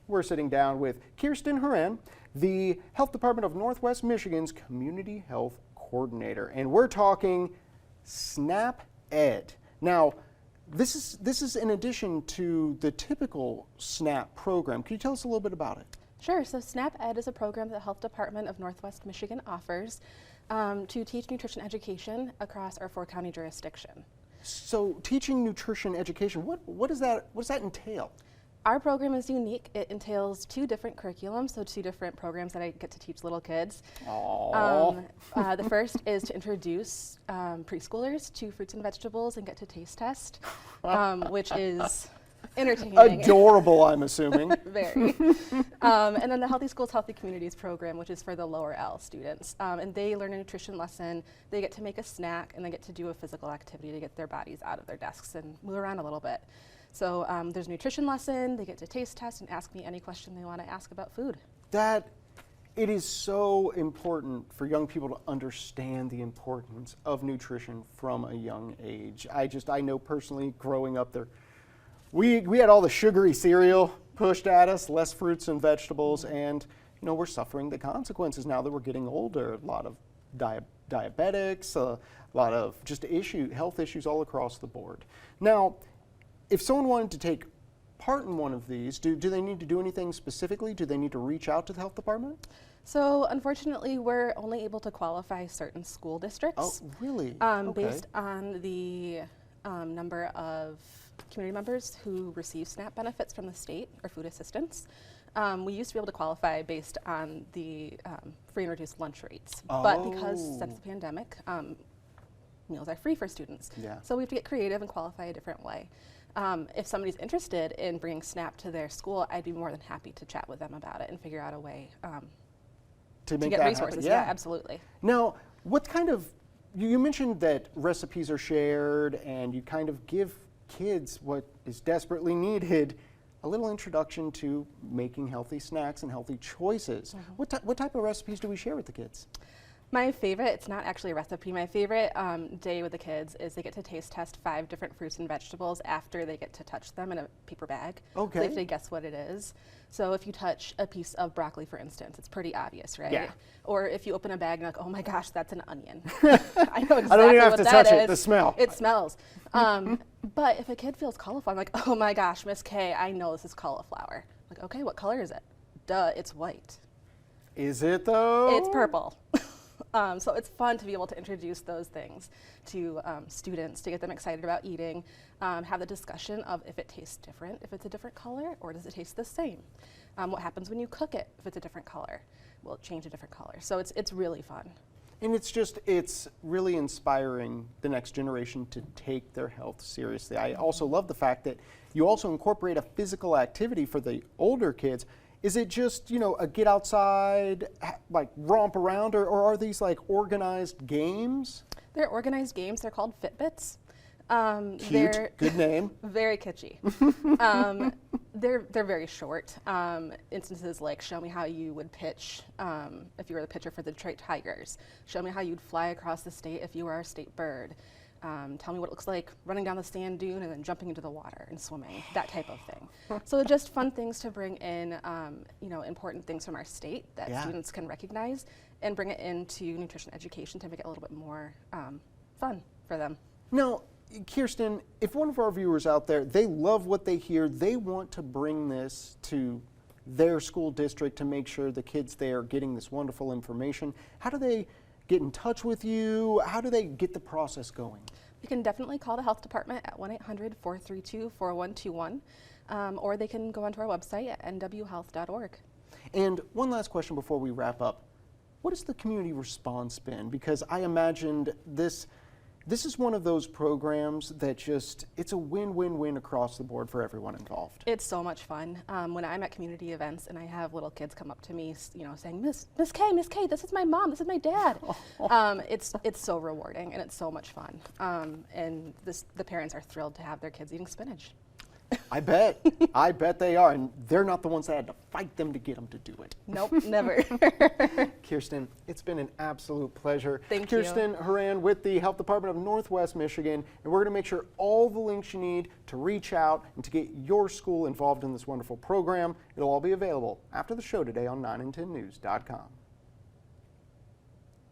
we're sitting down with Kirsten Horan, the Health Department of Northwest Michigan's Community Health Coordinator, and we're talking SNAP Ed. Now, this is in addition to the typical SNAP program. Can you tell us a little bit about it? Sure. So SNAP Ed is a program that the Health Department of Northwest Michigan offers to teach nutrition education across our 4-county jurisdiction. So teaching nutrition education, what does that entail? Our program is unique. It entails 2 different curriculums, so 2 different programs that I get to teach little kids. The first is to introduce preschoolers to fruits and vegetables and get to taste test, which is entertaining. Adorable, I'm assuming. Very. And then the Healthy Schools, Healthy Communities program, which is for the lower L students. And they learn a nutrition lesson, they get to make a snack, and they get to do a physical activity to get their bodies out of their desks and move around a little bit. So there's a nutrition lesson, they get to taste test and ask me any question they want to ask about food. It is so important for young people to understand the importance of nutrition from a young age. I know personally growing up there, we had all the sugary cereal pushed at us, less fruits and vegetables, and we're suffering the consequences now that we're getting older. A lot of diabetics, a lot of just health issues all across the board. Now, if someone wanted to take part in one of these, do they need to do anything specifically? Do they need to reach out to the health department? So unfortunately, we're only able to qualify certain school districts. Oh, really? Based on the number of community members who receive SNAP benefits from the state or food assistance. We used to be able to qualify based on the free and reduced lunch rates. But because since the pandemic, meals are free for students. Yeah. So we have to get creative and qualify a different way. If somebody's interested in bringing SNAP to their school, I'd be more than happy to chat with them about it and figure out a way to get resources. Yeah, absolutely. Now, what kind of, you mentioned that recipes are shared and you kind of give kids what is desperately needed, a little introduction to making healthy snacks and healthy choices. Mm-hmm. What type of recipes do we share with the kids? My favorite, it's not actually a recipe, my favorite day with the kids is they get to taste test 5 different fruits and vegetables after they get to touch them in a paper bag. Okay. So they have to guess what it is. So if you touch a piece of broccoli, for instance, it's pretty obvious, right? Yeah. Or if you open a bag and you're like, oh my gosh, that's an onion. I know exactly I don't even have what to that touch is. it, the smell. It smells. But if a kid feels cauliflower, I'm like, oh my gosh, Miss K, I know this is cauliflower. I'm like, okay, what color is it? Duh, it's white. Is it though? It's purple. So it's fun to be able to introduce those things to students, to get them excited about eating, have the discussion of if it tastes different, if it's a different color, or does it taste the same? What happens when you cook it if it's a different color? Will it change a different color? So it's really fun. And it's really inspiring the next generation to take their health seriously. I also love the fact that you also incorporate a physical activity for the older kids. Is it just, a get outside, like romp around, or are these like organized games? They're organized games. They're called Fitbits. Cute, good name. Very kitschy. They're very short. Instances like show me how you would pitch if you were the pitcher for the Detroit Tigers. Show me how you'd fly across the state if you were our state bird. Tell me what it looks like running down the sand dune and then jumping into the water and swimming, that type of thing. So just fun things to bring in, important things from our state that students can recognize and bring it into nutrition education to make it a little bit more fun for them. Now, Kirsten, if one of our viewers out there, they love what they hear, they want to bring this to their school district to make sure the kids there are getting this wonderful information, how do they get in touch with you? How do they get the process going? You can definitely call the health department at 1-800-432-4121, or they can go onto our website at nwhealth.org. And one last question before we wrap up. What has the community response been? Because I imagined this is one of those programs that it's a win-win-win across the board for everyone involved. It's so much fun. When I'm at community events and I have little kids come up to me, saying, Miss K, this is my mom, this is my dad. It's so rewarding and it's so much fun. And the parents are thrilled to have their kids eating spinach. I bet. I bet they are. And they're not the ones that had to fight them to get them to do it. Nope, never. Kirsten, it's been an absolute pleasure. Thank you. Kirsten Horan with the Health Department of Northwest Michigan. And we're going to make sure all the links you need to reach out and to get your school involved in this wonderful program. It'll all be available after the show today on 9and10news.com.